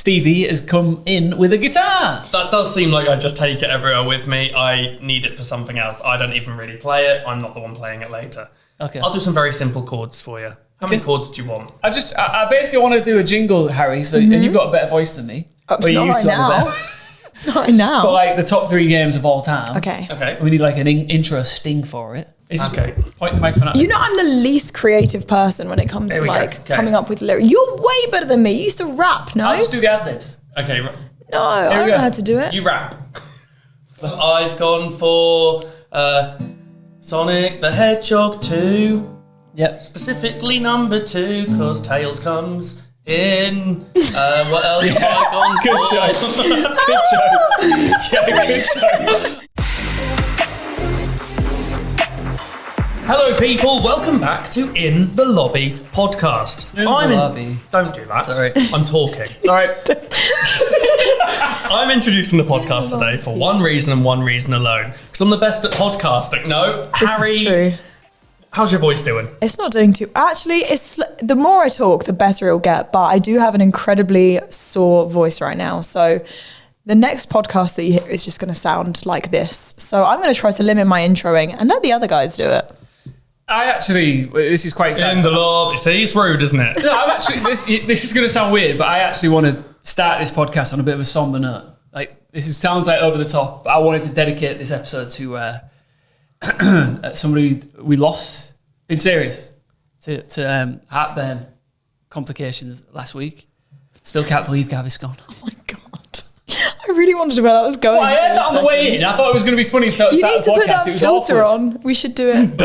Stevie has come in with a guitar. That does seem like I just take it everywhere with me. I need it for something else. I don't even really play it. I'm not the one playing it later. Okay. I'll do some very simple chords for you. How many chords do you want? I basically want to do a jingle, Harrie, so and you've got a better voice than me. Not right now. Not right now. But like the top 3 games of all time. Okay. We need like an intro sting for it. Okay. Point the microphone at You know I'm the least creative person when it comes to like coming up with lyrics. You're way better than me. You used to rap, no? I'll just do the ad-libs. Okay. No, I don't know how to do it. You rap. I've gone for Sonic the Hedgehog 2. Yep. Specifically number 2, because Tails comes in. What else have I gone Good for? choice. Good choice. Yeah, good choice. Hello, people. Welcome back to In the Lobby podcast. Lobby. Don't do that. Sorry. I'm talking. Sorry. I'm introducing the podcast today for one reason and one reason alone. Because I'm the best at podcasting. No, This Harrie, is true. how's your voice doing? It's not doing too. Actually, it's the more I talk, the better it'll get. But I do have an incredibly sore voice right now, so the next podcast that you hear is just going to sound like this. So I'm going to try to limit my introing and let the other guys do it. This is quite sad. In the lobby. See, it's rude, isn't it? No, I'm actually, this is going to sound weird, but I actually want to start this podcast on a bit of a somber note. Like, sounds like over the top, but I wanted to dedicate this episode to somebody we lost, in serious, to heartburn complications last week. Still can't believe Gavy's gone. Oh my God. I really wondered where that was going. Well, I heard that on the way in. I thought it was going to be funny to start You the need to podcast. put that filter on. We should do it.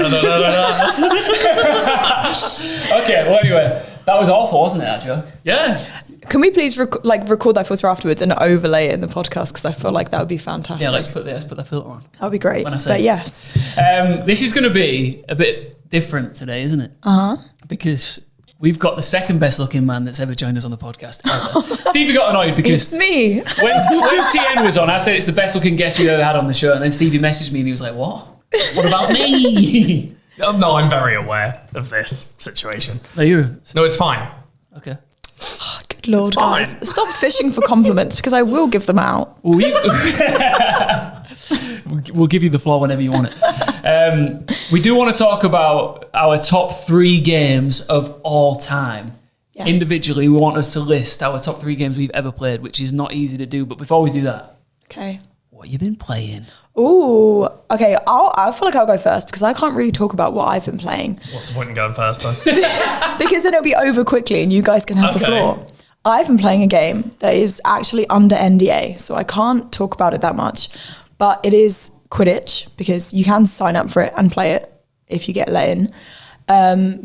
Okay, well, anyway, that was awful, wasn't it, that joke? Yeah. Can we please record that filter afterwards and overlay it in the podcast? Because I feel like that would be fantastic. Yeah, let's put that filter on. That would be great. When I say But yes. This is going to be a bit different today, isn't it? Because we've got the second best looking man that's ever joined us on the podcast ever. Stevie got annoyed because It's me. when TN was on, I said it's the best looking guest we've ever had on the show, and then Stevie messaged me and he was like, "What? What about me?" No, I'm very aware of this situation. No, No, it's fine. okay. Oh, good Lord, fine. guys. Stop fishing for compliments because I will give them out. We'll give you the floor whenever you want it. We do want to talk about our top 3 games of all time. Yes. Individually, we want us to list our top 3 games we've ever played, which is not easy to do. But before we do that, Okay. what have you been playing? Ooh, okay. I feel like I'll go first because I can't really talk about what I've been playing What's the point in going first, then? because then it'll be over quickly and you guys can have the Okay. floor. I've been playing a game that is actually under NDA, so I can't talk about it that much, but it is Quidditch because you can sign up for it and play it if you get let in.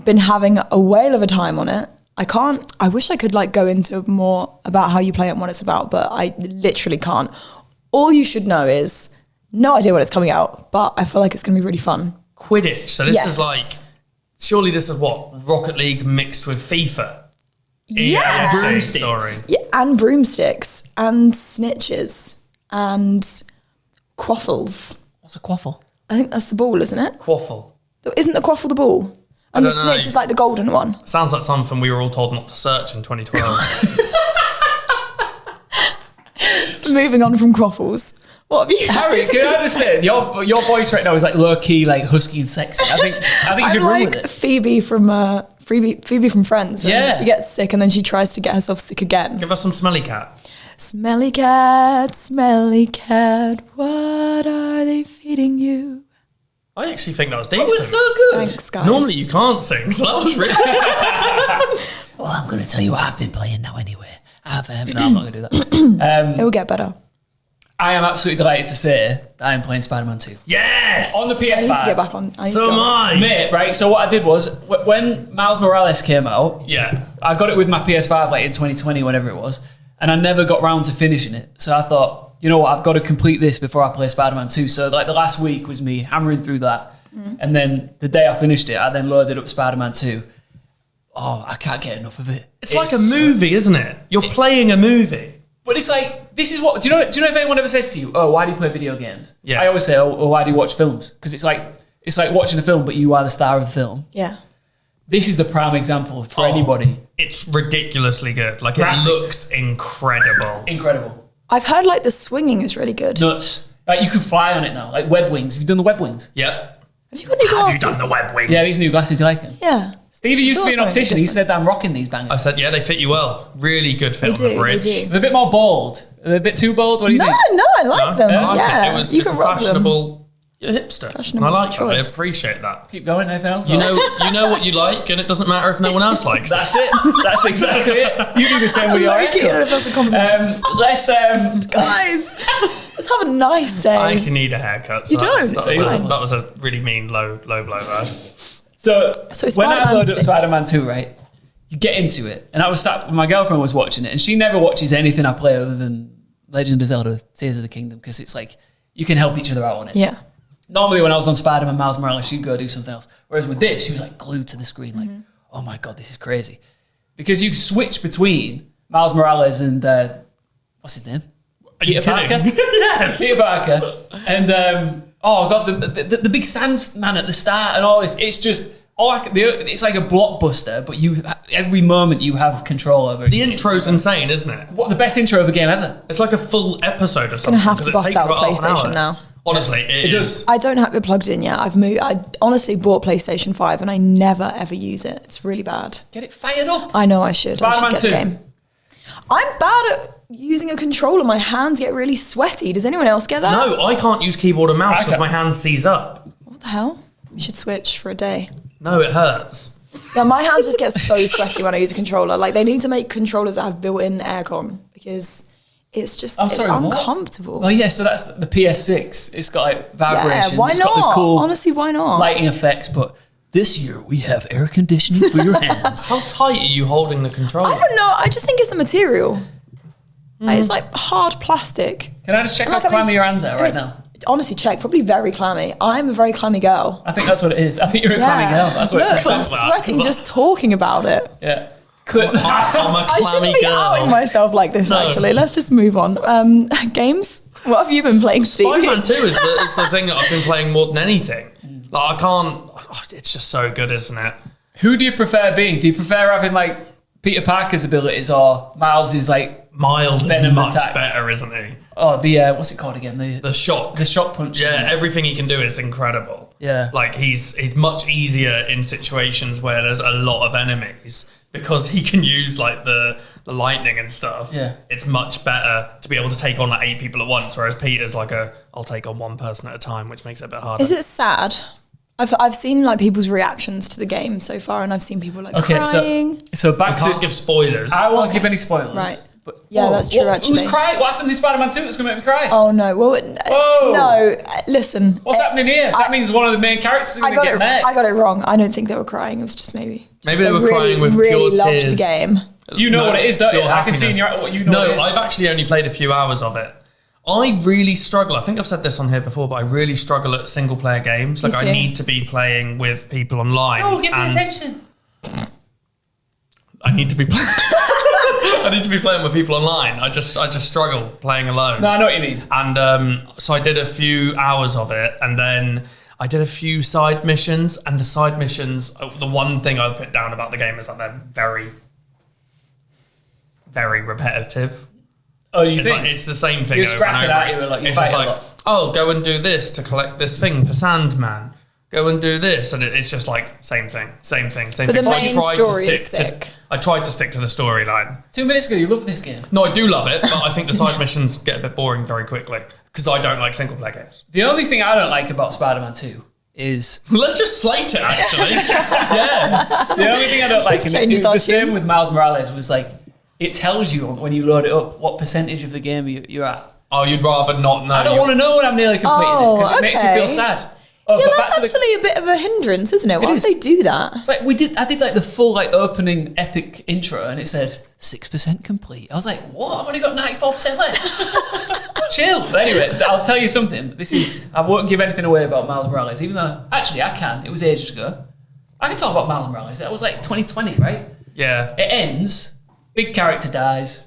Been having a whale of a time on it. I wish I could go into more about how you play it and what it's about, but I literally can't. All you should know is no idea when it's coming out, but I feel like it's going to be really fun. Quidditch. So this is Yes. surely this is what? Rocket League mixed with FIFA? Yeah. EA, Broomsticks. Sorry. Yeah, and broomsticks and snitches and quaffles. What's a quaffle? I think that's the ball, isn't it? Quaffle. Isn't the quaffle the ball? And the don't know. snitch is like the golden one. Sounds like something we were all told not to search in 2012. Moving on from quaffles. What have you? Harrie, can I just say, your voice right now is like low key, like husky and sexy. I think you should I'm run like with it. Phoebe from Friends. When Yeah. she gets sick and then she tries to get herself sick again. Give us some smelly cat. Smelly cat, what are they feeding you? I actually think that was decent. It was so good. Thanks, guys. Normally you can't sing, so that was really Well, I'm going to tell you what I've been playing now anyway. No, I'm not going to do that. It will get better. I am absolutely delighted to say that I am playing Spider-Man 2. Yes! On the I need to PS5. get back on. So am I. Mate, right, so what I did was, when Miles Morales came out, Yeah. I got it with my PS5 in 2020, whatever it was, and I never got round to finishing it. So I thought, you know what, I've got to complete this before I play Spider-Man 2. So the last week was me hammering through that. And then the day I finished it, I then loaded up Spider-Man 2. Oh, I can't get enough of it. It's like a movie, isn't it? You're playing a movie. But it's like, this is what, do you know if anyone ever says to you, oh, why do you play video games? Yeah. I always say, oh, why do you watch films? Because it's like watching a film, but you are the star of the film. Yeah. this is the prime example for anybody. It's ridiculously good. Like, Graphics. it looks incredible. Incredible. I've heard like the swinging is really good. Nuts. Like, you can fly on it now. Like web wings. Have you done the web wings? Yep. Have you got new glasses? Have you done the web wings? Yeah, these new glasses, you like them? Yeah. Stevie used to be an thought something optician. He different. said that I'm rocking these bangers. I said, yeah, they fit you well. Really good fit They on the do, bridge. they do. They're a bit more bold. They're a bit too bold. What do you No, think? I like them. I like Yeah, it. It's you a can rock them. fashionable hipster. Fashionable And I like that. I choice. appreciate that. Keep going. Anything else? You know what you like, and it doesn't matter if no one else likes it. That's it. That's exactly it. You do the same with your I don't know haircut. if that's a compliment. Let's Guys, let's have a nice day. I actually need a haircut. So You do? that was a really mean low blow there. So when I Spider-Man's loaded up sick. Spider-Man 2, right, you get into it. And I was sat, my girlfriend was watching it, and she never watches anything I play other than Legend of Zelda, Tears of the Kingdom, because it's like, you can help each other out on it. Yeah. Normally when I was on Spider-Man, Miles Morales, she'd go do something else. Whereas with this, she was like glued to the screen, like, oh my God, this is crazy. Because you switch between Miles Morales and, what's his name? Are you Peter Parker? kidding? Yes. Peter Parker. And, oh God, the big Sandman at the start and all this, it's just, it's like a blockbuster, but every moment you have control over it. The intro's insane, isn't it? What the best intro of a game ever. It's like a full episode or something. Gonna have to 'cause it bust takes out a about half an PlayStation hour. now. Honestly, it is. I don't have it plugged in yet. I've moved. I honestly bought PlayStation 5 and I never ever use it. It's really bad. Get it fired up. I know I should. Spider-Man I should 2. get the game. I'm bad at using a controller. My hands get really sweaty. Does anyone else get that? No, I can't use keyboard and mouse I because can. my hand seize up. What the hell? You should switch for a day. No, it hurts. Yeah, my hands just get so sweaty when I use a controller. Like, they need to make controllers that have built-in aircon because it's just I'm sorry, what? uncomfortable. Oh yeah, so that's the PS6. It's got like vibrations. Yeah, why it's not? got the cool Honestly, why not? lighting effects, but this year we have air conditioning for your hands. How tight are you holding the controller? I don't know. I just think it's the material. Like, it's like hard plastic. Can I just check I'm how like, I mean- clammy your hands are right now? Honestly, check. Probably very clammy. I'm a very clammy girl. I think that's what it is. I think you're a clammy girl. That's what it Look, is. I'm that. sweating just talking about it. Yeah. I'm a I clammy shouldn't be outing girl. myself like this, No. actually. Let's just move on. Games? What have you been playing, Steve? Spider-Man 2 is the thing that I've been playing more than anything. Like, I can't... It's just so good, isn't it? Who do you prefer being? Do you prefer having like Peter Parker's abilities or Miles' like Miles Venom is much attacks. better, isn't he? oh the what's it called again? The shock. The shock punch. Yeah, isn't it? everything he can do is incredible. Yeah. Like, he's much easier in situations where there's a lot of enemies because he can use like the lightning and stuff. Yeah. It's much better to be able to take on like 8 people at once, whereas Peter's like I'll take on one person at a time, which makes it a bit harder. Is it sad? I've seen like people's reactions to the game so far, and I've seen people like crying. so back Can't to give spoilers. I won't give any spoilers. Right. But Yeah, that's true, actually. Who's crying? What happened in Spider-Man 2 that's gonna make me cry? Oh no! Well, Whoa. no. Listen. What's happening here? So that means one of the main characters is I gonna got get it. murked. I got it wrong. I don't think they were crying. It was just maybe Maybe they they were crying with really pure loved tears. the game. You know what it is, don't you? pure I can see in happiness. your what you know. No, what it is. I've actually only played a few hours of it. I really struggle. I think I've said this on here before, but I really struggle at single player games. Like, Me I too. need to be playing with people online. Oh, give me and attention. I need to be playing. I need to be playing with people online. I just struggle playing alone. No, I know what you mean. And so I did a few hours of it, and then I did a few side missions. And the side missions, the one thing I would put down about the game is that they're very, very repetitive. Oh, you It's think? like it's the same thing You're over scrapping and over. at you like you It's fight just a like, lot. oh, go and do this to collect this thing for Sandman. Go and do this, and it's just like same thing. But the thing. main So I tried story to is stick sick. to. I tried to stick to the storyline. 2 minutes ago, you loved this game. No, I do love it, but I think the side missions get a bit boring very quickly because I don't like single player games. The only thing I don't like about Spider-Man 2 is Let's just slate it, actually. Yeah. the only thing I don't like, and it Changed was our the same tune. with Miles Morales, was like it tells you when you load it up what percentage of the game you're at. Oh, you'd rather not know. I don't want to know when I'm nearly completing it because it makes me okay. feel sad. Oh, Yeah, but that's back to the- actually a bit of a hindrance, isn't it? Why would is. they do that? It's like I did like the full like opening epic intro, and it said 6% complete. I was like, what? I've only got 94% left. Chill. But anyway, I'll tell you something. I won't give anything away about Miles Morales, even though actually I can. It was ages ago. I can talk about Miles Morales. That was like 2020, right? Yeah. It ends. Big character dies.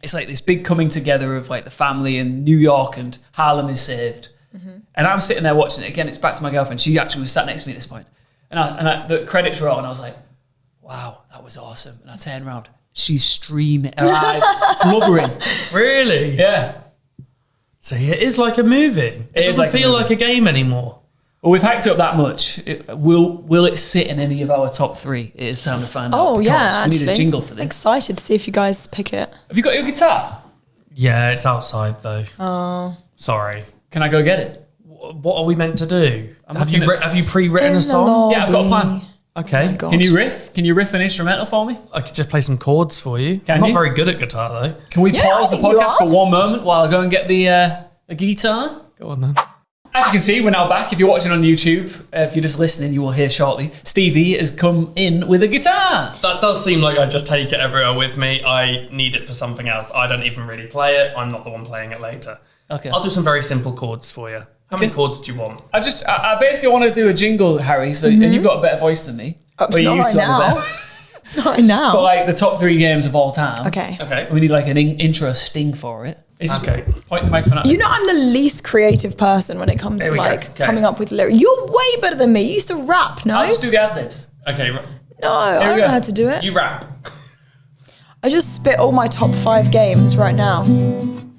It's like this big coming together of like the family in New York, and Harlem is saved. And I'm sitting there watching it again. It's back to my girlfriend. She actually was sat next to me at this point. And the credits roll, and I was like, wow, that was awesome. And I turn around, she's streaming, blubbering. Really? Yeah. So it is like a movie. It doesn't feel like a game anymore. Well, we've hacked it up that much. Will it sit in any of our top 3? It is time to find out. Oh, yeah, We actually. need a jingle for this. Excited to see if you guys pick it. Have you got your guitar? Yeah, it's outside though. Oh. Sorry. Can I go get it? What are we meant to do? Have you In pre-written a song? Yeah, I've got a plan. Okay. Oh my God. Can you riff? Can you riff an instrumental for me? I could just play some chords for you. Can I'm not you? very good at guitar though. Can we Yeah, pause the you podcast are. for one moment while I go and get the guitar? Go on then. As you can see, we're now back. If you're watching on YouTube, if you're just listening, you will hear shortly. Stevie has come in with a guitar. That does seem like I just take it everywhere with me. I need it for something else. I don't even really play it. I'm not the one playing it later. Okay. I'll do some very simple chords for you. How many chords do you want? I basically want to do a jingle, Harrie. So, and you've got a better voice than me. Or you Not used right to have a now. better- Not right now. But like the top 3 games of all time. Okay. Okay. We need like an intro sting for it. Okay. Point the microphone at You know I'm the least creative person when it comes There to we go. like Okay. coming up with lyrics. You're way better than me. You used to rap, no? I'll just do the ad-libs. Okay. No, I we don't go. know how to do it. You rap. I just spit all my top 5 games right now.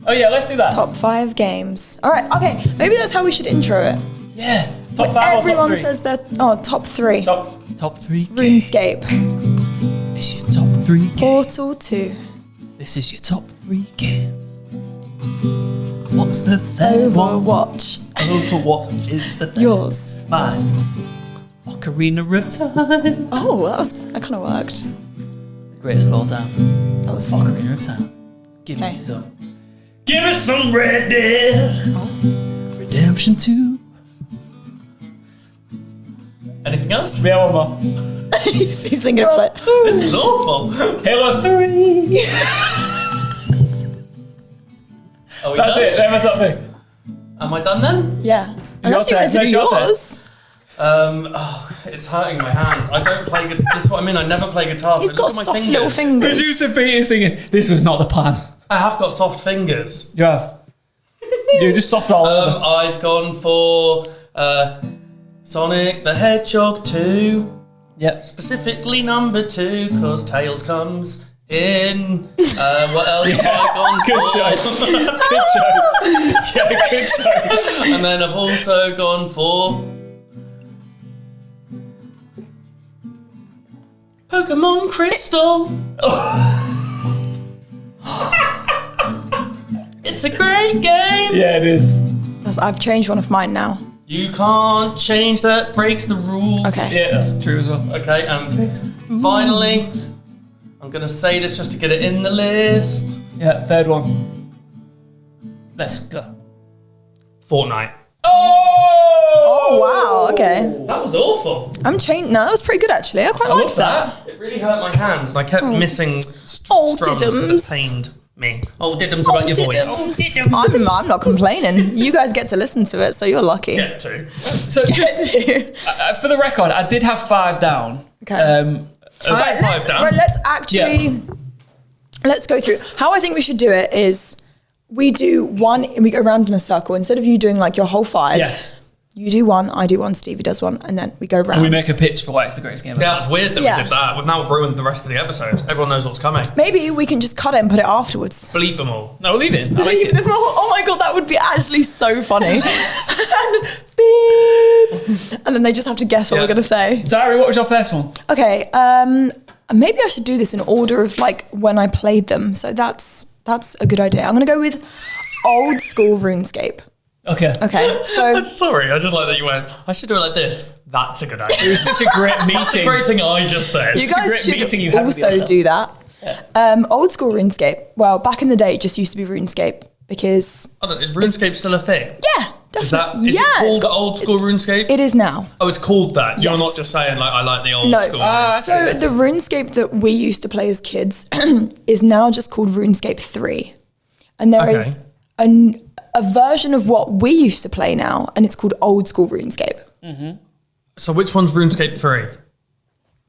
Oh yeah, let's do that. Top 5 games. All right, okay. Maybe that's how we should intro it. Yeah. Top 5 Everyone or top 3? says that. top 3. Top 3 games. RuneScape. It's your top 3 games. Portal 2. This is your top 3 games. What's the third one? Overwatch. Overwatch is the third. Yours. Mine. Ocarina of Time. Oh, that kind of worked. The greatest of all time. That was. Ocarina of Time. Give Okay. me some. Give me some Red Dead. Redemption 2. Anything else? We have one more. He's thinking about it. This is awful. Halo 3. Are we That's done? it. They're my top 3. Am I done then? Yeah. Unless you turn. wanted to No, do your turn. yours. It's hurting my hands. I don't play. This is what I mean. I never play guitar. He's so got look at my soft little fingers. Producer Pete is thinking, this was not the plan. I have got soft fingers. You have. You're just soft all over. I've gone for Sonic the Hedgehog 2. Yep. Specifically number 2, because Tails comes in. What else have I gone Good for? choice. Good choice. Yeah, good choice. And then I've also gone for Pokemon Crystal. It's a great game. Yeah, it is. I've changed one of mine now. You can't change that, breaks the rules. Okay. Yeah, that's true as well. Okay, and finally, I'm going to say this just to get it in the list. Yeah, third one. Let's go. Fortnite. Oh, wow. Okay. That was awful. I'm changed. No, that was pretty good actually. I quite I liked love that. It really hurt my hands, and I kept missing Oh, strums because diddums. it pained me. Oh, diddums about your voice. I'm not complaining. You guys get to listen to it, so you're lucky. Get to. So Get just to. for the record, I did have 5 down. Okay. About 5 down. Let's actually let's go through. How I think we should do it is we do one, we go around in a circle. Instead of you doing like your whole 5, Yes. you do one, I do one, Stevie does one, and then we go round. And we make a pitch for why it's the greatest game ever. Yeah, it's weird that Yeah. we did that. We've now ruined the rest of the episode. Everyone knows what's coming. Maybe we can just cut it and put it afterwards. Bleep them all. No, leave it. I like Leave it. them all. Oh my god, that would be actually so funny. And beep. And then they just have to guess what Yeah. we're gonna say. So, Harrie, what was your first one? Okay, maybe I should do this in order of like when I played them. So that's a good idea. I'm gonna go with old school RuneScape. Okay. Okay, so Sorry, I just like that you went, I should do it like this. That's a good It idea. was such a great meeting. That's a great thing I just said. you a great guys meeting should you had with also yourself. do that. Old school RuneScape. Well, back in the day, it just used to be RuneScape because Hold on, is RuneScape still a thing? yeah, definitely. Is that is yeah, it called it's got- old school RuneScape? It is now. Oh, it's called that. You're Yes. not just saying like I like the old No. school. Ah, RuneScape. So the RuneScape that we used to play as kids is now just called RuneScape 3. And there Okay. is a version of what we used to play now, and it's called old school RuneScape. So which one's RuneScape 3?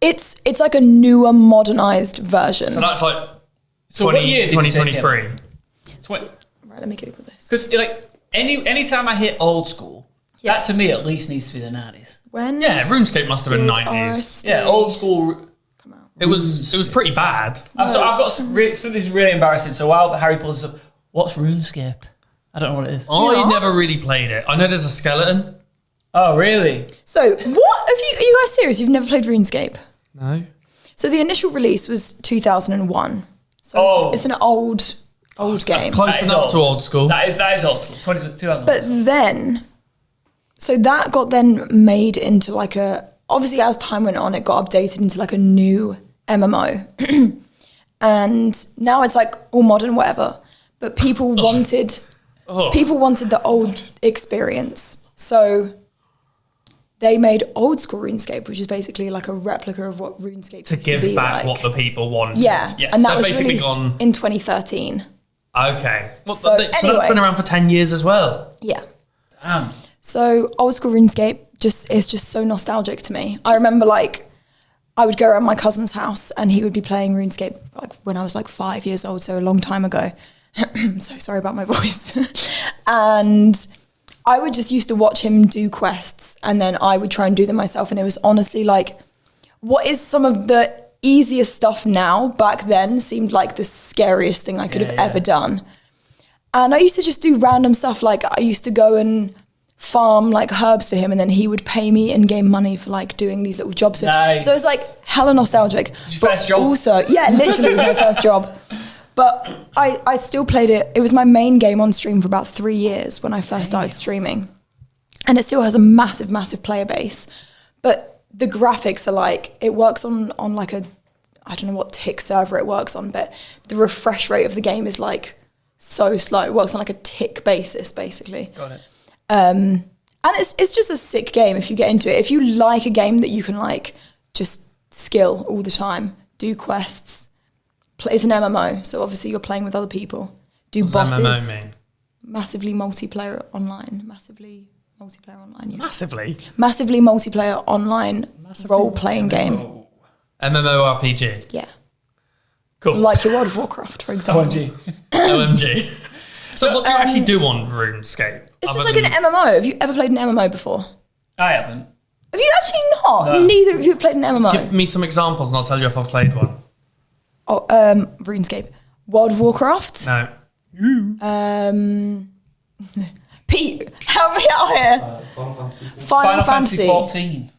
It's like a newer, modernized version. So that's like So what year did you take it? 2023. Right, let me Google this. Because like any time I hit old school, Yeah. that to me at least needs to be the 90s. When Yeah, RuneScape must have been did 90s. our Yeah, stay old school. come out? It was pretty bad. I've got something really embarrassing. So while Harrie pulls this up, what's RuneScape? I don't know what it is. I never really played it. I know there's a skeleton. Oh, really? So what? Are you guys serious? You've never played RuneScape? No. So the initial release was 2001. So it's an old game. That's close enough to old school. That is old school. 2000. But then, so that got then made into like obviously as time went on, it got updated into like a new MMO. And now it's like all modern, whatever. But people wanted the old experience. So they made old school RuneScape, which is basically like a replica of what RuneScape to used give to be back like. what the people wanted. Yeah, Yes. and that So was basically released in 2013. Okay. Well, So so that's anyway. been around for 10 years as well. Yeah. Damn. So old school RuneScape it's just so nostalgic to me. I remember like I would go around my cousin's house and he would be playing RuneScape like when I was like 5 years old, so a long time ago. I'm so sorry about my voice. And I would just used to watch him do quests and then I would try and do them myself. And it was honestly like, what is some of the easiest stuff now back then seemed like the scariest thing I could have ever done. And I used to just do random stuff. Like I used to go and farm like herbs for him and then he would pay me in-game money for like doing these little jobs. Nice. So it's like hella nostalgic. Your first job? Also, yeah, literally it was my first job. But I still played it. It was my main game on stream for about 3 years when I first started streaming. And it still has a massive, massive player base. But the graphics are like, it works on like I don't know what tick server it works on, but the refresh rate of the game is like so slow. It works on like a tick basis, basically. Got it. And it's just a sick game if you get into it. If you like a game that you can like just skill all the time, do quests. It's an MMO, so obviously you're playing with other people. Do What's bosses. MMO mean? Massively multiplayer online. Massively multiplayer online. Yeah. Massively. Massively multiplayer online role-playing game. MMORPG. Yeah. Cool. Like your World of Warcraft, for example. OMG. OMG. So what do you actually do on RuneScape? It's just like an MMO. Have you ever played an MMO before? I haven't. Have you actually not? No. Neither of you have played an MMO. Give me some examples and I'll tell you if I've played one. Oh, RuneScape. World of Warcraft. No. Pete, help me out here. Final Fantasy. 14.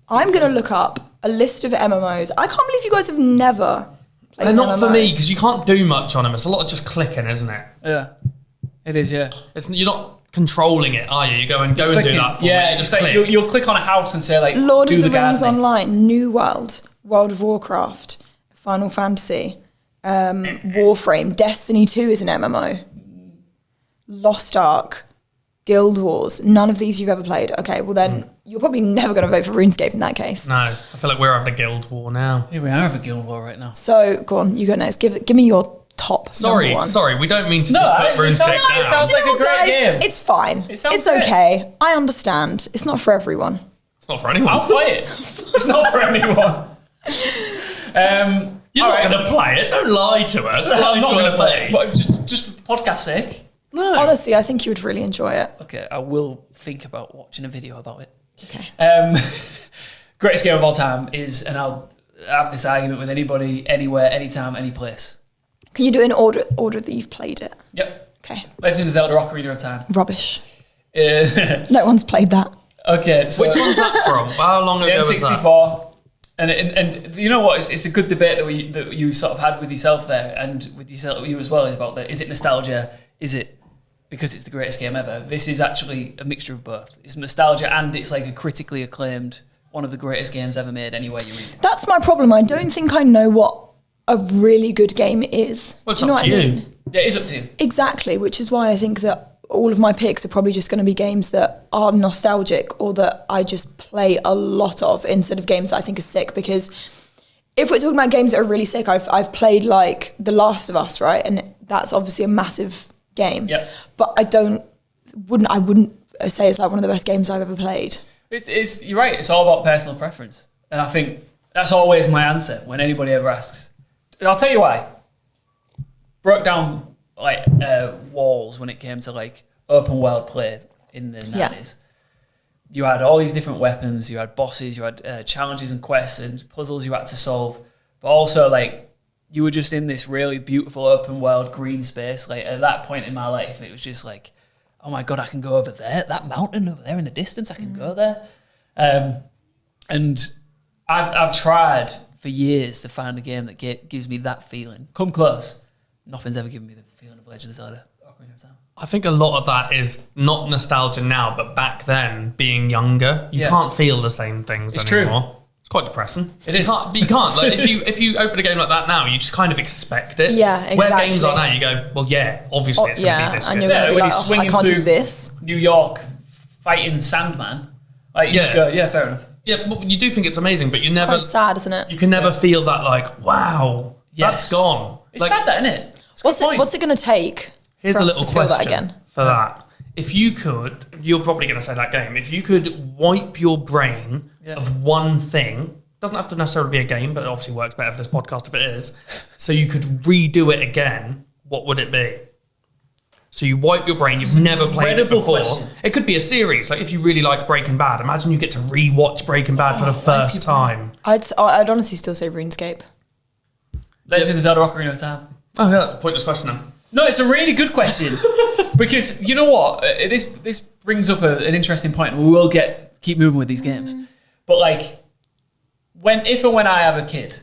I'm going to look up a list of MMOs. I can't believe you guys have never played They're an not MMO. for me because you can't do much on them. It's a lot of just clicking, isn't it? Yeah. It is, yeah. You're not controlling it, are you? You go and do that for me. Yeah, just like you'll click on a house and say like, Lord do of the Rings gardening. Online, New World, World of Warcraft, Final Fantasy, Warframe, Destiny 2 is an MMO, Lost Ark, Guild Wars. None of these you've ever played. Okay, well then you're probably never going to vote for RuneScape in that case. No, I feel like we're having a guild war now. Here we are having a guild war right now. So go on, you go next. Give me your top. number one. Sorry, we don't mean to No, just put it RuneScape sounds- down. it sounds Do you like know a what, great guys? game. It's fine. It sounds It's good. okay. I understand. It's not for everyone. It's not for anyone. I'll play it. It's not for anyone. You're not going to play it. Don't lie to her. Don't lie I'm not to going her to play it, but face. just for the podcast's sake. No. Honestly, I think you would really enjoy it. Okay, I will think about watching a video about it. Okay. Greatest game of all time is, and I'll have this argument with anybody, anywhere, anytime, any place. Can you do it in order that you've played it? Yep. Okay. Legend of Zelda Ocarina of Time. Rubbish. Uh, No one's played that. okay, so Which one's that from? How long the ago was that? N64. And you know what? It's a good debate that you sort of had with yourself there, and with you as well. Is about that. Is it nostalgia? Is it because it's the greatest game ever? This is actually a mixture of both. It's nostalgia and it's like a critically acclaimed, one of the greatest games ever made. Anywhere you read. That's my problem. I don't think I know what a really good game is. Well, it's Do you know up what to I you. mean? Yeah, it's up to you. Exactly, which is why I think that all of my picks are probably just going to be games that are nostalgic or that I just play a lot of instead of games that I think are sick. Because if we're talking about games that are really sick, I've played like The Last of Us, right? And that's obviously a massive game. Yep. But I wouldn't say it's like one of the best games I've ever played. It's you're right. It's all about personal preference, and I think that's always my answer when anybody ever asks. I'll tell you why. Broke down like walls when it came to like open world play in the 90s. you had all these different weapons, you had bosses, you had challenges and quests and puzzles you had to solve, but also like you were just in this really beautiful open world green space. Like at that point in my life, it was just like, oh my God, I can go over there, that mountain over there in the distance, I can go there. And I've tried for years to find a game that gives me that feeling. Come close. Nothing's ever given me the feeling of Legend of Zelda Ocarina of Time. I think a lot of that is not nostalgia now, but back then, being younger, you can't feel the same things anymore. True. It's quite depressing. It is. You can't. Like, if you open a game like that now, you just kind of expect it. Yeah, exactly. Where games are now, you go, well, yeah, obviously it's going to be this and good. you're gonna be when like, he's swinging I can't do through this. New York fighting Sandman, like you just go, yeah, fair enough. Yeah, but you do think it's amazing, but you It's never. quite sad, isn't it? You can never feel that like, wow, that's gone. It's like, sad that, isn't it? What's it going to take Here's for a us little to feel question that again? for that. If you could, you're probably going to say that game. If you could wipe your brain of one thing, doesn't have to necessarily be a game, but it obviously works better for this podcast if it is. So you could redo it again. What would it be? So you wipe your brain. You've never played it before. Question. It could be a series. Like if you really like Breaking Bad, imagine you get to rewatch Breaking Bad for the first time. I'd honestly still say RuneScape. Legend of Zelda Ocarina of Time. Oh yeah, pointless question then. No, it's a really good question because you know what? This brings up an interesting point. We will keep moving with these games, but like if and when I have a kid,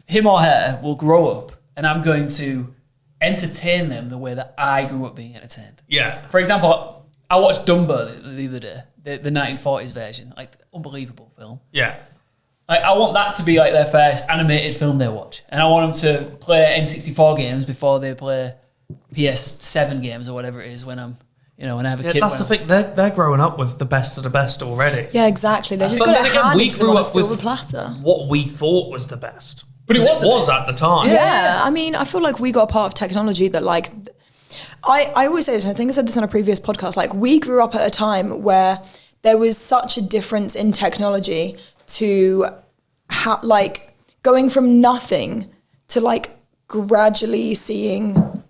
him or her will grow up, and I'm going to entertain them the way that I grew up being entertained. Yeah. For example, I watched Dumbo the other day, the 1940s version, like unbelievable film. Yeah. Like, I want that to be like their first animated film they watch. And I want them to play N64 games before they play PS7 games or whatever it is when I have a kid. That's the thing. They're growing up with the best of the best already. Yeah, exactly. They just But got then it again, handed we to them grew on a up silver with platter. what we thought was the best. But it Because was the at the time. Yeah, I mean, I feel like we got a part of technology that like, I always say this, I think I said this on a previous podcast, like we grew up at a time where there was such a difference in technology to like going from nothing to like gradually seeing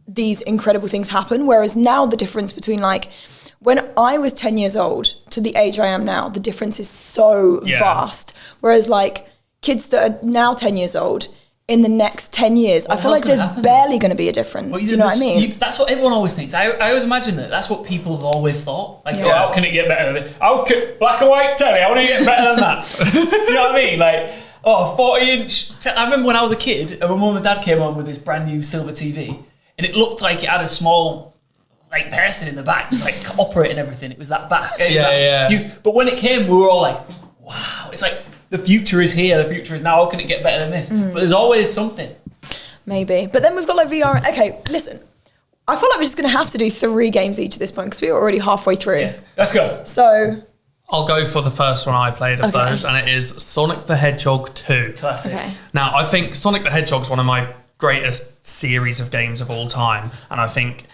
these incredible things happen. Whereas now the difference between like when I was 10 years old to the age I am now, the difference is so vast. Whereas like kids that are now 10 years old, in the next 10 years, I feel like there's barely going to be a difference. Well, do you know what I mean? That's what everyone always thinks. I always imagine that's what people have always thought. Like, how can it get better than it? How can black and white telly? I want to get better than that. Do you know what I mean? Like, 40-inch. I remember when I was a kid, and my mum and dad came home with this brand new silver TV, and it looked like it had a small like person in the back, just like operating everything. It was that back. Huge. But when it came, we were all like, wow. It's like, the future is here, the future is now, how can it get better than this? But there's always something. Maybe. But then we've got like VR. Okay, listen. I feel like we're just going to have to do 3 games each at this point because we're already halfway through. Yeah. Let's go. So... I'll go for the first one I played of those, and it is Sonic the Hedgehog 2. Classic. Okay. Now, I think Sonic the Hedgehog is one of my greatest series of games of all time, and I think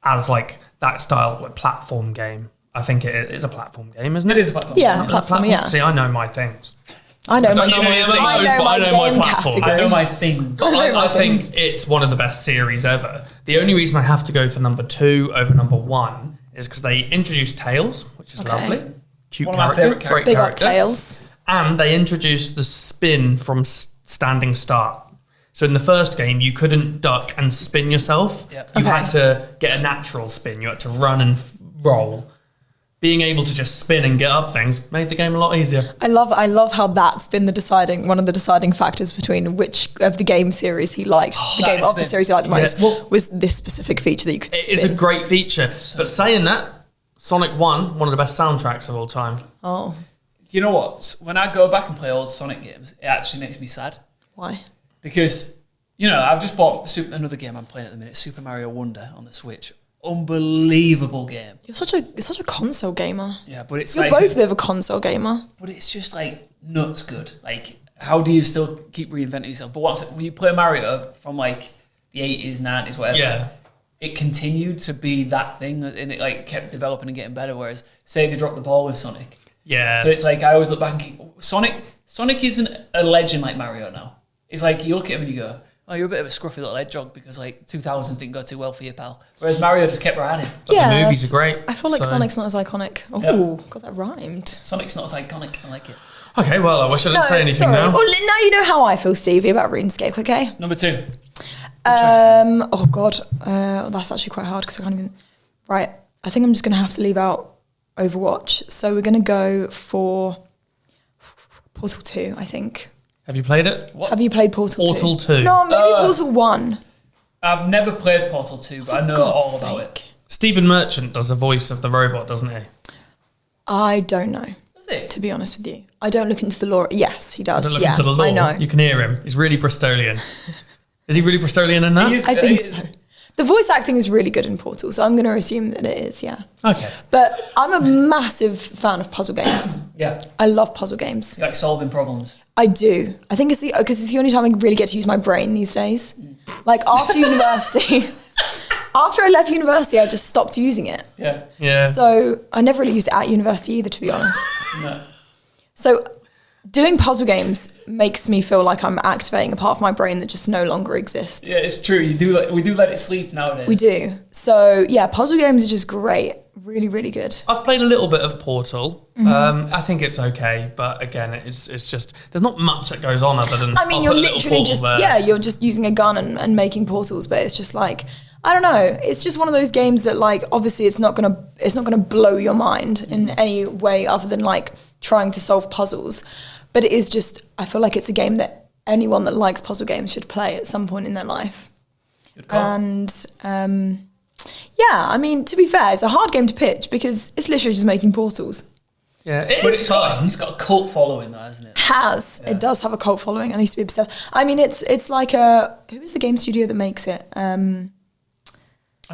as like that style of platform game, I think it is a platform game, isn't it? It is a platform. Yeah, platform, yeah. See, I know my things. I know my I know my game platforms. category. I know my thing. But I think it's one of the best series ever. The only reason I have to go for number 2 over number 1 is because they introduced Tails, which is lovely. Cute One of my character. favourite characters. Big up character. Tails. And they introduced the spin from standing start. So in the first game, you couldn't duck and spin yourself. Yep. You had to get a natural spin. You had to run and roll. Being able to just spin and get up things made the game a lot easier. I love how that's been one of the deciding factors between which of the game series he liked. The game of the series he liked the most was this specific feature that you could spin. It is a great feature. But saying that, Sonic 1, one of the best soundtracks of all time. Oh. You know what? When I go back and play old Sonic games, it actually makes me sad. Why? Because, I've just bought another game I'm playing at the minute, Super Mario Wonder on the Switch. Unbelievable game. You're such a console gamer. Yeah, but it's You're both a bit of a console gamer. But it's just like nuts good. Like, how do you still keep reinventing yourself? But when you play Mario from like the 80s, 90s, whatever, it continued to be that thing, and it like kept developing and getting better. Whereas, say they dropped the ball with Sonic. Yeah. So it's like I always look back and Sonic isn't a legend like Mario now. It's like you look at him and you go, oh, you're a bit of a scruffy little hedgehog because like 2000s didn't go too well for you, pal. Whereas Mario just kept riding. But the movies are great. I feel like Sonic's not as iconic. Oh, God, that rhymed. Sonic's not as iconic. I like it. Okay, well, I wish I didn't say anything now. Well, now you know how I feel, Stevie, about RuneScape, okay? Number 2. Oh, God. That's actually quite hard because I can't even... Right, I think I'm just going to have to leave out Overwatch. So we're going to go for Portal 2, I think. Have you played it? Have you played Portal 2? Portal 2. No, maybe Portal 1. I've never played Portal 2, but I know all about it. Stephen Merchant does the voice of the robot, doesn't he? I don't know. Does he? To be honest with you. I don't look into the lore. Yes, he does. Don't look into the lore. I know. You can hear him. He's really Bristolian. Is he really Bristolian in that? I think so. The voice acting is really good in Portal, so I'm going to assume that it is, yeah. Okay. But I'm a massive fan of puzzle games. Yeah. I love puzzle games. You like solving problems. I do. I think because it's the only time I really get to use my brain these days. Like after university, after I left university, I just stopped using it. Yeah. Yeah. So I never really used it at university either, to be honest. No. So doing puzzle games makes me feel like I'm activating a part of my brain that just no longer exists. Yeah, it's true. We do let it sleep nowadays. We do. So yeah, puzzle games are just great. Really, really good. I've played a little bit of Portal. I think it's okay, but again, it's just there's not much that goes on other than. I mean, you're literally just you're just using a gun and making portals, but it's just like I don't know. It's just one of those games that like obviously it's not gonna blow your mind in any way other than like trying to solve puzzles. But it is just, I feel like it's a game that anyone that likes puzzle games should play at some point in their life. Good call. And yeah, I mean, to be fair, it's a hard game to pitch because it's literally just making portals. Yeah, It's got a cult following though, hasn't it? It does have a cult following. I used to be obsessed. I mean, it's like who is the game studio that makes it? I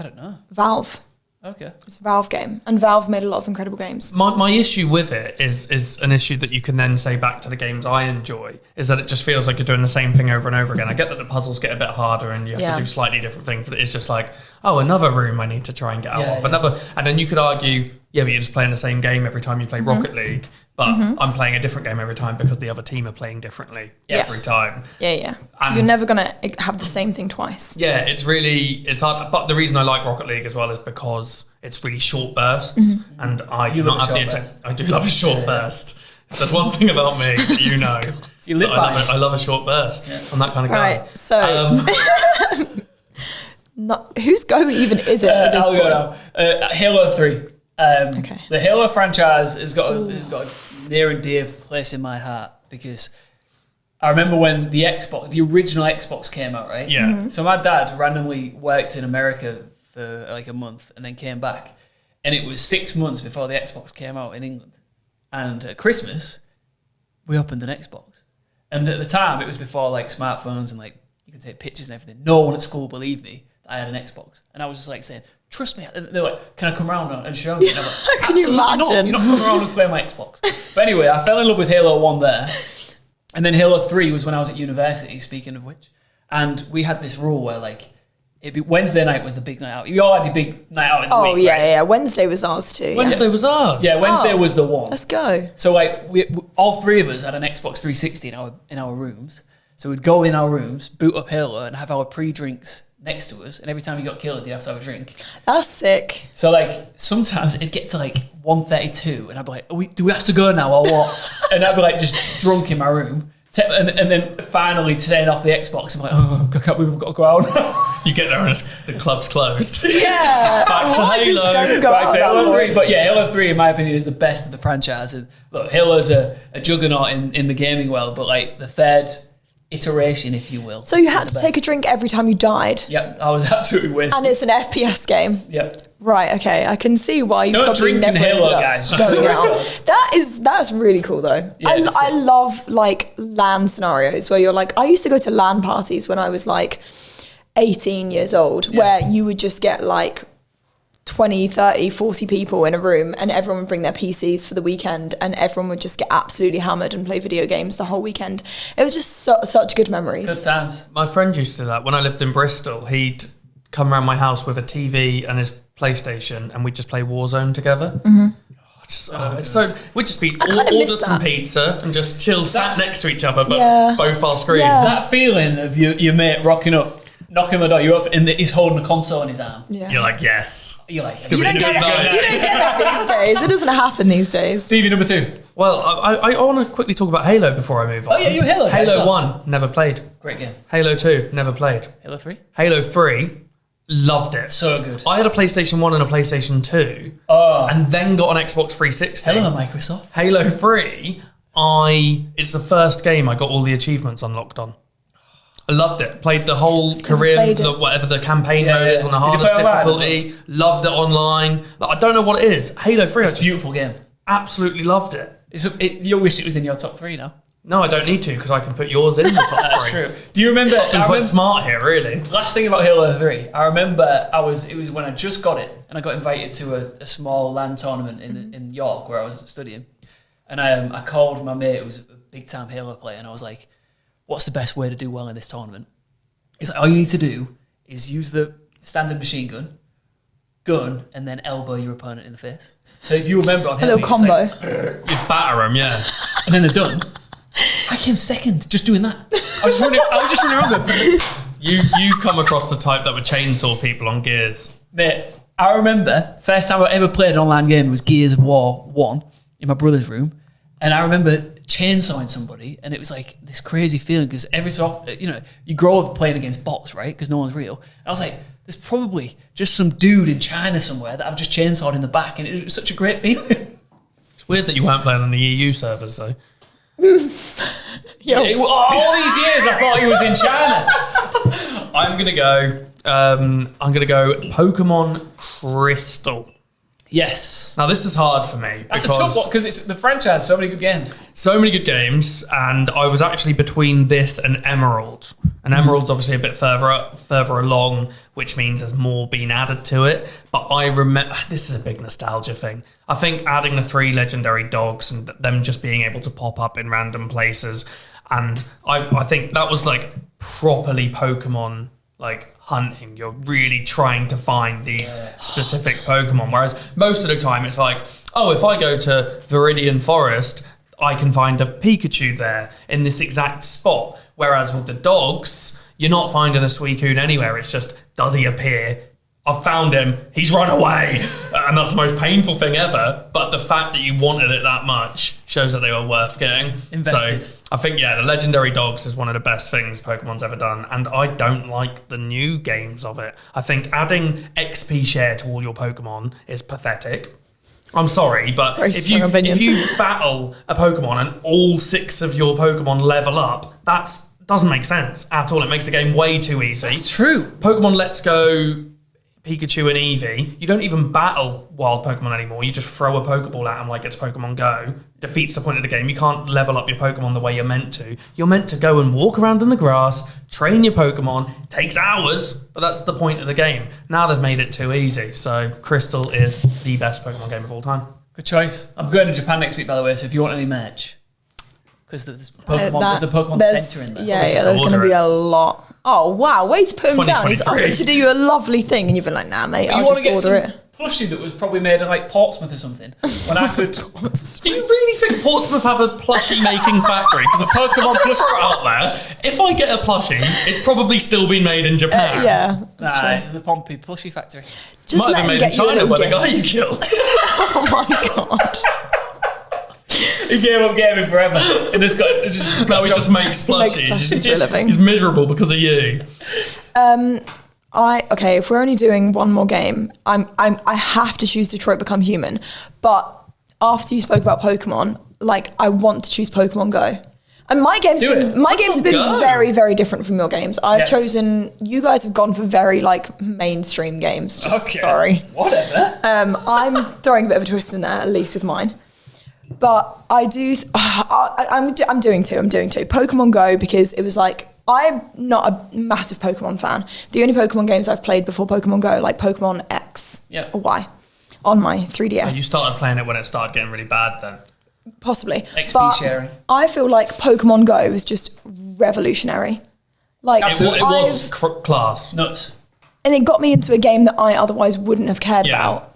don't know. Valve. Okay. It's a Valve game, and Valve made a lot of incredible games. My issue with it is an issue that you can then say back to the games I enjoy, is that it just feels like you're doing the same thing over and over again. I get that the puzzles get a bit harder and you have to do slightly different things, but it's just like, oh, another room I need to try and get out of. Another, and then you could argue, yeah, but you're just playing the same game every time you play Rocket League, but I'm playing a different game every time because the other team are playing differently every time. Yeah. And you're never going to have the same thing twice. Yeah, it's hard. But the reason I like Rocket League as well is because it's really short bursts, and I do not have the attention. I do love a short burst. If there's one thing about me that you know. You live by it. I love a short burst. I'm that kind of guy. Right, so whose go even is it at this I'll point? go now. Halo 3. Okay. The Halo franchise has got a near and dear place in my heart because I remember when the original Xbox came out, right? Yeah. So my dad randomly worked in America for like a month and then came back. And it was 6 months before the Xbox came out in England. And at Christmas, we opened an Xbox. And at the time, it was before like smartphones and like you could take pictures and everything. No one at school believed me that I had an Xbox. And I was just like saying, trust me. And they're like, can I come around and show me? And I'm like, Can you imagine? not. You're not coming around and play my Xbox. But anyway, I fell in love with Halo 1 there. And then Halo 3 was when I was at university, speaking of which. And we had this rule where like, it'd be Wednesday night was the big night out. You all had your big night out in the week, Oh, yeah, right? yeah. Wednesday was ours too. Wednesday was ours. Yeah, Wednesday was the one. Let's go. So like, we all three of us had an Xbox 360 in our rooms. So we'd go in our rooms, boot up Halo, and have our pre-drinks next to us. And every time you got killed, you'd have to have a drink. That's sick. So like, sometimes it'd get to like 1:32, and I'd be like, do we have to go now or what? And I'd be like just drunk in my room. And then finally turn off the Xbox. I'm like, oh, I can't believe we've got to go out. You get there and the club's closed. Yeah. Back to Why just Halo. don't go Back to out Halo that 3. But yeah, Halo 3, in my opinion, is the best of the franchise. And look, Halo's a juggernaut in the gaming world, but like the third iteration, if you will. So you had to take a drink every time you died? Yep, I was absolutely wasted. And it's an FPS game? Yep. Right, okay. I can see why you Don't probably drink never in Halo, ended up guys. going out. That's really cool though. Yeah, I love like LAN scenarios where you're like, I used to go to LAN parties when I was like 18 years old where you would just get like 20, 30, 40 people in a room and everyone would bring their PCs for the weekend and everyone would just get absolutely hammered and play video games the whole weekend. It was just such good memories. Good times. My friend used to do that. When I lived in Bristol, he'd come around my house with a TV and his PlayStation and we'd just play Warzone together. So we'd just be kinda order miss some that. pizza and just chill, sat next to each other, but Yeah. both our screens. Yeah. That feeling of your mate rocking up, knocking on the door, you're up, and he's holding a console in his arm. Yeah. You're like, yes. You're like, You don't get that. You don't get that these days. It doesn't happen these days. Stevie, number 2. Well, I want to quickly talk about Halo before I move on. Oh yeah, you're a Halo. guy as Halo well. 1, never played. Great game. Halo 2, never played. Halo 3. Halo 3, loved it. So good. I had a PlayStation 1 and a PlayStation 2, and then got an Xbox 360. Hello, Microsoft. Halo 3, it's the first game I got all the achievements unlocked on. I loved it. Played the whole career, played it. whatever the campaign Yeah, mode is yeah. on the Did you hardest play online as difficulty. Loved it online. Like, I don't know what it is. Halo 3, I It's a just beautiful game. absolutely loved it. You wish it was in your top 3 now. No, I don't need to because I can put yours in the top 3. That's true. Do you remember? I'm quite smart here, really. Last thing about Halo 3, I remember it was when I just got it, and I got invited to a small LAN tournament in York where I was studying, and I called my mate who was a big time Halo player, and I was like, "What's the best way to do well in this tournament?" He's like, "All you need to do is use the standard machine gun, and then elbow your opponent in the face." So if you remember on A Halo, little it's combo. like, You batter them, yeah. and then they're done. I came second just doing that. I was just running around going, You come across the type that would chainsaw people on Gears. Mate, I remember first time I ever played an online game was Gears of War 1 in my brother's room, and I remember chainsawing somebody, and it was like this crazy feeling because every so often, you grow up playing against bots, right? Because no one's real. And I was like, there's probably just some dude in China somewhere that I've just chainsawed in the back, and it was such a great feeling. It's weird that you weren't playing on the EU servers, though. All these years I thought he was in China. I'm gonna go Pokemon Crystal. Yes. Now this is hard for me That's a tough one because it's the franchise, so many good games. So many good games, and I was actually between this and Emerald. And Emerald's obviously a bit further along, which means there's more being added to it. But I remember, this is a big nostalgia thing. I think adding the 3 legendary dogs and them just being able to pop up in random places, and I think that was like properly Pokemon like hunting. You're really trying to find these specific Pokemon, whereas most of the time it's like, oh, if I go to Viridian Forest, I can find a Pikachu there in this exact spot. Whereas with the dogs, you're not finding a Suicune anywhere. It's just, does he appear? I've found him. He's run away. And that's the most painful thing ever. But the fact that you wanted it that much shows that they were worth getting. Invested. So I think, the legendary dogs is one of the best things Pokemon's ever done. And I don't like the new games of it. I think adding XP share to all your Pokemon is pathetic. I'm sorry, but if you battle a Pokemon and all 6 of your Pokemon level up, that doesn't make sense at all. It makes the game way too easy. It's true. Pokemon Let's Go, Pikachu and Eevee, you don't even battle wild Pokemon anymore. You just throw a Pokeball at them like it's Pokemon Go. Defeats the point of the game. You can't level up your Pokemon the way you're meant to. You're meant to go and walk around in the grass, train your Pokemon. It takes hours, but that's the point of the game. Now they've made it too easy. So Crystal is the best Pokemon game of all time. Good choice. I'm going to Japan next week, by the way, so if you want any merch, because there's a Pokemon Center in there. Yeah, there's going to be a lot. Oh, wow, way to put him down. He's offered to do you a lovely thing, and you've been like, nah, mate, I'll just order it. Plushie that was probably made in like Portsmouth or something. When I could. Do you really think Portsmouth have a plushie making factory? Because a Pokemon plushie out there, if I get a plushie, it's probably still been made in Japan. Yeah, that's true. It's the Pompey plushie factory. Just might have been made in China by the guy you killed. Oh my god. He gave up gaming forever. And this guy now he just makes plushies. For a living. He's miserable because of you. If we're only doing one more game, I have to choose Detroit Become Human. But after you spoke about Pokemon, like I want to choose Pokemon Go. And my games have been very, very different from your games. I've chosen, you guys have gone for very like mainstream games. Sorry. Whatever. I'm throwing a bit of a twist in there, at least with mine. But I do, I'm doing two. Pokemon Go, because it was like, I'm not a massive Pokemon fan. The only Pokemon games I've played before Pokemon Go, like Pokemon X or Y on my 3DS. You started playing it when it started getting really bad then? Possibly. XP sharing. I feel like Pokemon Go is just revolutionary. Like it was class. Nuts. And it got me into a game that I otherwise wouldn't have cared about.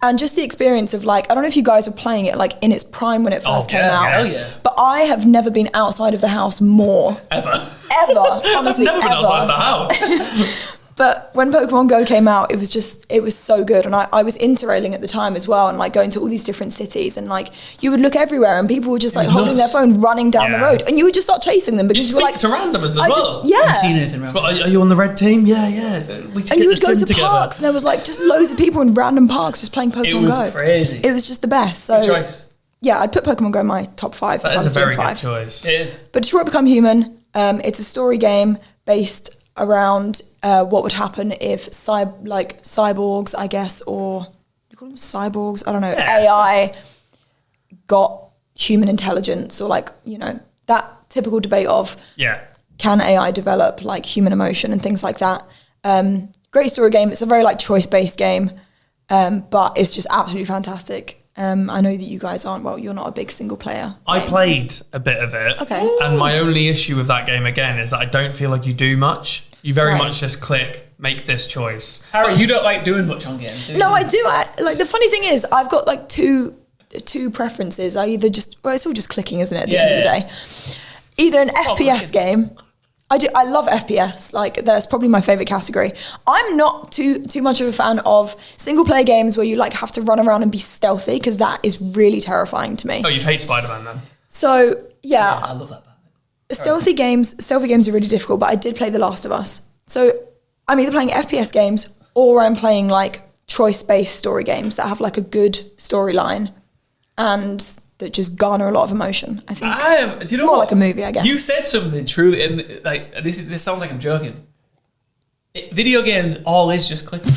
And just the experience of like, I don't know if you guys were playing it like in its prime when it first came out. Yes. But I have never been outside of the house more. Ever. Honestly, I've never been outside the house. But when Pokemon Go came out, it was so good. And I was interrailing at the time as well and like going to all these different cities and like you would look everywhere and people were just like holding their phone running down the road and you would just start chasing them because you were like to randomers as well. Haven't seen anything random. Are you on the red team? Yeah. We should and get you this would go team to together. parks and there was like just loads of people in random parks just playing Pokemon Go. It was crazy. It was just the best. So Good choice. yeah, I'd put Pokemon Go in my top 5. That if is I was a very doing good 5. choice. It is. But Detroit Become Human, it's a story game based around what would happen if cyborgs, I guess, or you call them cyborgs? I don't know. AI got human intelligence, or like, you know, that typical debate of can AI develop like human emotion and things like that. Great story game. It's a very like choice based game, but it's just absolutely fantastic. I know that you guys aren't, well, you're not a big single player. I played a bit of it. Okay. And my only issue with that game, again, is that I don't feel like you do much. You very Right. much just click, make this choice. Harry, you don't like doing much on games, do you? No, I do. Like the funny thing is, I've got like two preferences. I either just, well, it's all just clicking, isn't it? At the end of the day, either an FPS game. I love FPS. Like that's probably my favorite category. I'm not too much of a fan of single player games where you like have to run around and be stealthy because that is really terrifying to me. Oh, you'd hate Spider-Man then? So yeah, I love that. stealthy games are really difficult. But I did play The Last of Us. So I'm either playing FPS games or I'm playing like choice-based story games that have like a good storyline and that just garner a lot of emotion. I think it's more like a movie, I guess. You said something truly, and like this sounds like I'm joking. Video games all is just clicking,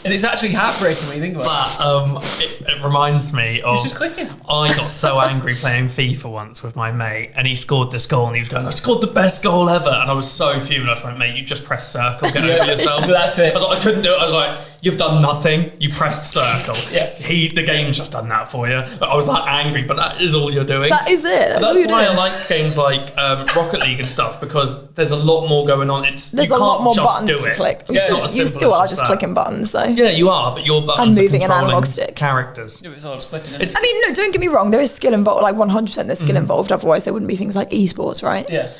and it's actually heartbreaking when you think about it. It reminds me of... It's just clicking. I got so angry playing FIFA once with my mate, and he scored this goal, and he was going, I scored the best goal ever, and I was so fuming. I just went, mate, you just pressed circle, get over yourself. That's it. I was like, I couldn't do it. I was like, you've done nothing. You pressed circle. Yeah. The game's just done that for you. I was like angry, but that is all you're doing. That is it. That's all That's you're why doing. I like games like Rocket League and stuff, because there's a lot more going on. There's you a lot can't more just buttons do to it. click. It's not as You simple still as are just that. clicking buttons though. Yeah, you are, but your buttons are moving an controlling analog stick. characters. It's all just clicking. Isn't it? I mean, no, don't get me wrong. There is skill involved, like 100% there's skill involved. Otherwise, there wouldn't be things like esports, right? Yeah.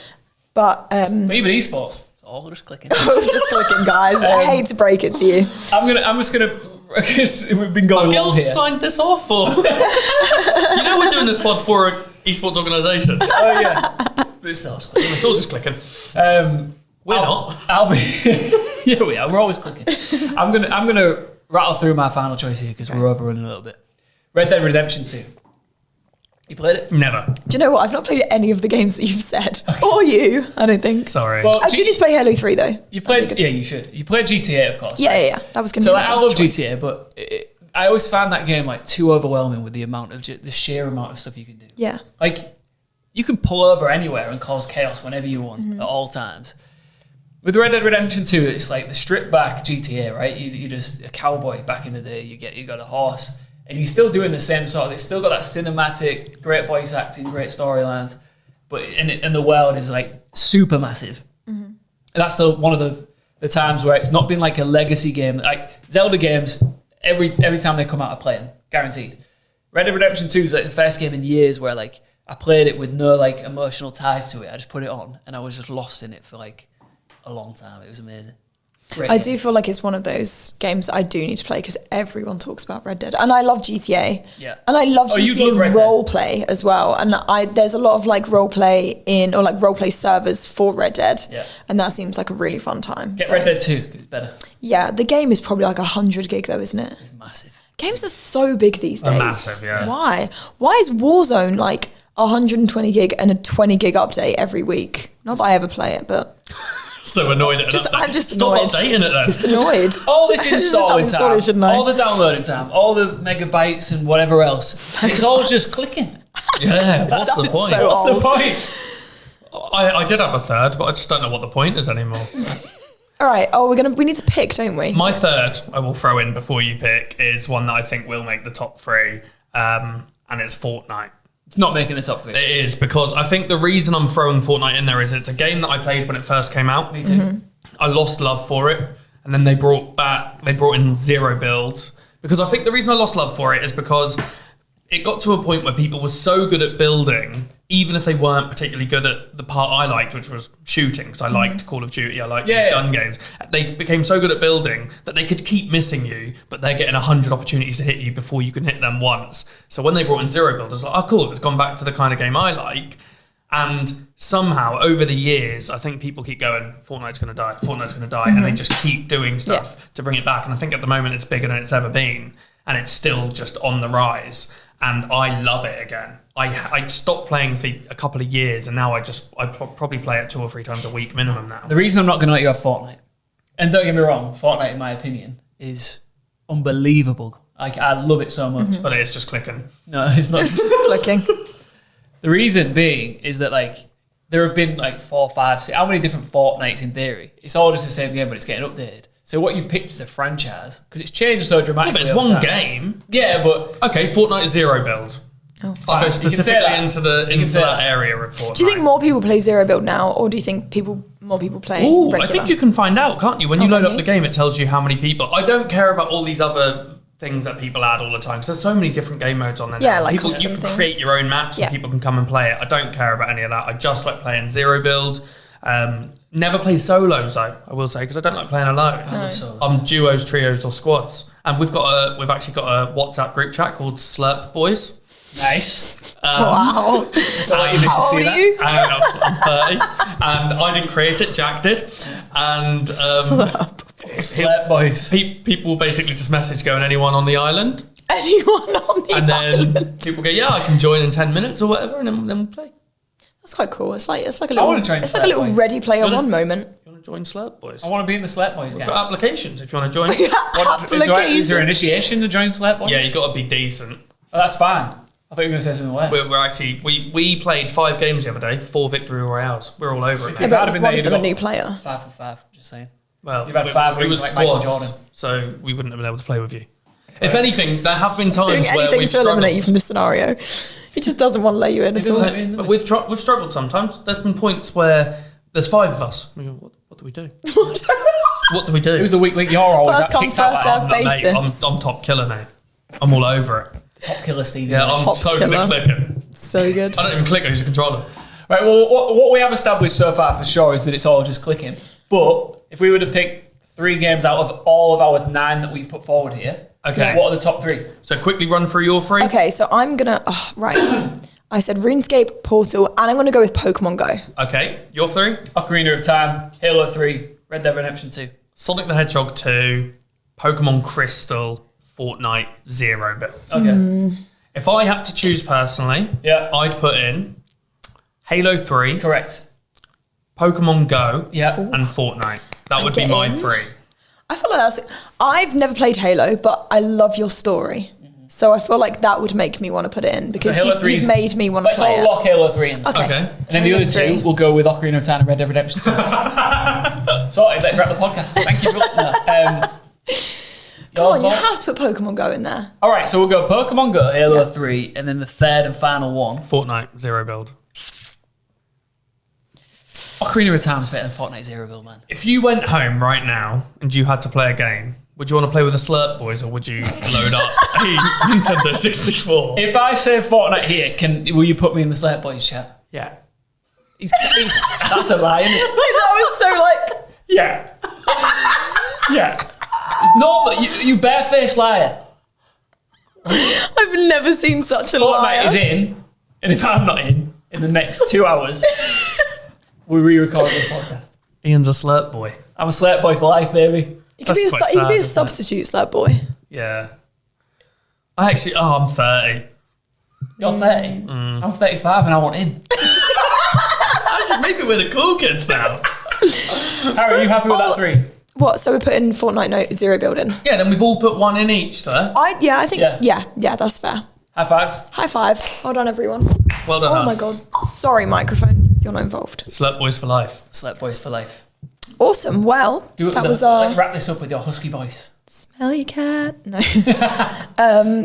But But even esports, all just clicking. just clicking, guys. I hate to break it to you. I'm just gonna because we've been going Our along guild here. signed this off, or you know we're doing this pod for an esports organisation. Oh yeah, but it's all just clicking. It's all just clicking. We're not. I'll be. Yeah, we are. We're always clicking. I'm gonna rattle through my final choice here because we're overrunning a little bit. Red Dead Redemption 2. You played it? Never. Do you know what? I've not played any of the games that you've said, or you. I don't think. Sorry. Well, I do need to play Halo 3 though. you played. Yeah, you should. You played GTA, of course. Yeah. That was going to So be like, my I love choice. GTA, but I always found that game like too overwhelming with the amount of the sheer amount of stuff you can do. Yeah. Like you can pull over anywhere and cause chaos whenever you want at all times. With Red Dead Redemption 2, it's like the stripped back GTA, right? You're just a cowboy back in the day. You got a horse, and you're still doing the same sort of. It's still got that cinematic, great voice acting, great storylines, but and the world is like super massive. And that's one of the times where it's not been like a legacy game. Like Zelda games, every time they come out, I play them, guaranteed. Red Dead Redemption 2 is like the first game in years where like I played it with no like emotional ties to it. I just put it on, and I was just lost in it for like a long time. It was amazing. Great I game. do feel like it's one of those games I do need to play because everyone talks about Red Dead, and I love GTA. Yeah. And I love you'd love Red GTA Dead. role play as well. And there's a lot of like role play role play servers for Red Dead. Yeah. And that seems like a really fun time. Get So, Red Dead 2 because it's better. Yeah, the game is probably like 100 gig though, isn't it? It's massive. Games are so big these days. massive, yeah. Why? Why is Warzone like 120 gig and a 20 gig update every week? Not that I ever play it, but So annoyed at an update. I'm just Stop annoyed. updating it then. Just annoyed. All this Just installing uninstall it, shouldn't time, I? all the downloading time, all the megabytes and whatever else. It's all just clicking. Yeah, what's the Sounds point? so What's the old. point? I did have a third, but I just don't know what the point is anymore. All right. Oh, we need to pick, don't we? My third, I will throw in before you pick, is one that I think will make the top 3, and it's Fortnite. It's not making the top 3. It is, because I think the reason I'm throwing Fortnite in there is it's a game that I played when it first came out. Me too. I lost love for it, and then they brought in zero builds. Because I think the reason I lost love for it is because it got to a point where people were so good at building, even if they weren't particularly good at the part I liked, which was shooting, because I liked Call of Duty, I liked these gun games. They became so good at building that they could keep missing you, but they're getting 100 opportunities to hit you before you can hit them once. So when they brought in zero build, I was like, oh cool, it's gone back to the kind of game I like. And somehow over the years, I think people keep going, Fortnite's going to die, and they just keep doing stuff to bring it back. And I think at the moment it's bigger than it's ever been, and it's still just on the rise. And I love it again. I stopped playing for a couple of years, and now I probably play it 2 or 3 times a week minimum now. The reason I'm not going to let you have Fortnite, and don't get me wrong, Fortnite, in my opinion, is unbelievable. I love it so much. But it's just clicking. No, it's not. It's just clicking. The reason being is that there have been 4, 5, 6, how many different Fortnites in theory? It's all just the same game, but it's getting updated. So what you've picked is a franchise, because it's changed so dramatically. Yeah, but it's one game. Yeah, but okay, Fortnite zero build. Oh. I'll go specifically into that area of Fortnite. Do you think more people play zero build now, or do you think more people play regular? I think you can find out, can't you? When you load up the game, it tells you how many people. I don't care about all these other things that people add all the time, because there's so many different game modes on there. Yeah, now. like people, you custom can things. create your own maps and people can come and play it. I don't care about any of that. I just like playing zero build. Never play solos though, I will say, because I don't like playing alone. I love solos. I'm duos, trios, or squads, and we've actually got a WhatsApp group chat called Slurp Boys. Nice. Wow. How old are you? I'm 30, and I didn't create it. Jack did, and Slap boys. people basically just message going, anyone on the island, Anyone on the and island? then people go, yeah, I can join in 10 minutes or whatever, and then we'll play. That's quite cool. It's like a I little. wanna join It's like a little Slap Boys. Ready Player One moment. You want to join Slurp Boys? I want to be in the Slap Boys We've game. got applications if you want to join. Is there initiation to join Slap Boys? Yeah, you got to be decent. Oh, that's fine. I thought you were going to say something less. We're actually we played 5 games the other day, 4 victory royales. We're all over it. Yeah, but it was one for the new player. 5 for 5, just saying. Well, You've had 5 it was like Michael squads, Jordan. so we wouldn't have been able to play with you. If anything, there have been times Doing where anything we've to eliminate you struggled. from this scenario. He just doesn't want to let you in at all. But we've struggled sometimes. There's been points where there's 5 of us. We go, what do we do? What do we do? Who's the weak link? You're always First come, kicked out. first served basis. I'm top killer, mate. I'm all over it. Top killer, Stevie. Yeah, I'm Top so good at killer. clicking. So good. I don't even click, I use a controller. Right, well, what we have established so far for sure is that it's all just clicking. But if we were to pick 3 games out of all of our 9 that we've put forward here, Okay. what are the top 3? So quickly run through your 3. Okay, so I'm gonna. Oh, right. I said RuneScape, Portal, and I'm gonna go with Pokemon Go. Okay, your 3. Ocarina of Time, Halo 3, Red Dead Redemption 2. Sonic the Hedgehog 2, Pokemon Crystal, Fortnite, zero build. Okay. If I had to choose personally, Yeah. I'd put in Halo 3, Correct. Pokemon Go, Yeah. and Fortnite. That would be get my in. 3. I feel like I've never played Halo, but I love your story. So I feel like that would make me want to put it in because Halo you've 3's made me want to Let's play all it. lock Halo 3 in. Okay. Okay. And then the Halo other 3. 2 will go with Ocarina of Time and Red Dead Redemption 2. Sorted, let's wrap the podcast. Thank you. Come on, you have to put Pokemon Go in there. All right, so we'll go Pokemon Go, Halo 3, and then the third and final one. Fortnite, zero build. Ocarina of Time is better than Fortnite Zero Build, man. If you went home right now and you had to play a game, would you want to play with the Slurp Boys or would you load up a Nintendo 64? If I say Fortnite here, will you put me in the Slate Boys chat? Yeah. That's a lie, isn't it? That was so like. Yeah. Yeah. No, but you barefaced liar. I've never seen such a Fortnite liar. is in, and if I'm not in the next 2 hours, we re-record the podcast. Ian's a Slurp Boy. I'm a Slate Boy for life, baby. You could be a, That's quite you could be a sad, isn't it? substitute slap boy. Yeah. I'm 30. You're 30. I'm 35 and I want in. Actually, maybe we're the cool kids now. Harry, are you happy with that 3? What? So we're putting Fortnite Zero building. Yeah, then we've all put 1 in each, though. I think Yeah. yeah, that's fair. High fives. High five. Well done, everyone. Well done, Oh my us. god. Sorry, microphone. You're not involved. Slurp Boys for life. Slate Boys for life. Awesome. Well, that was our Let's wrap this up with your husky voice. smelly cat. No.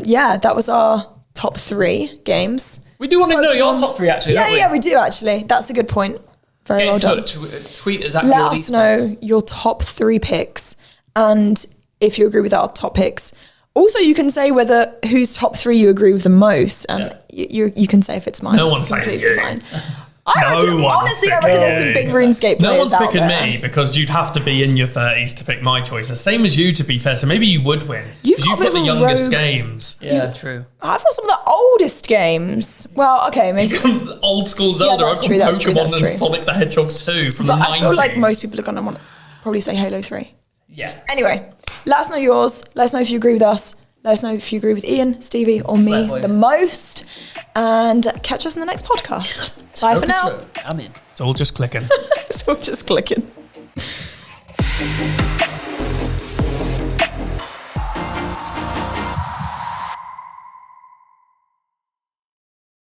Yeah, that was our top 3 games. We do want to know your top 3, actually. Yeah, don't we? yeah, we do actually. That's a good point. Very Get well in done. touch. Tweet us at Let Guild us Esports. know your top 3 picks, and if you agree with our top picks, Also, you can say whose top 3 you agree with the most, and you can say if it's mine. No one's It's saying completely you. fine. I reckon there's some big RuneScape players No one's out picking there. me because you'd have to be in your 30s to pick my choices. Same as you, to be fair. So maybe you would win. You've Because got you've got a the bit of a youngest rogue- games. Yeah, true. I've got some of the oldest games. Well, okay, maybe. Old school Zelda. that's I've true, got that's true, Pokemon that's and true. Sonic the Hedgehog 2 from But the 90s. I feel like most people are going to probably say Halo 3. Yeah. Anyway, let us know yours. Let us know if you agree with us. Let us know if you agree with Ian, Stevie, or me Fair the voice. most. And catch us in the next podcast. Bye for now. I'm in. It's all just clicking. It's all just clicking.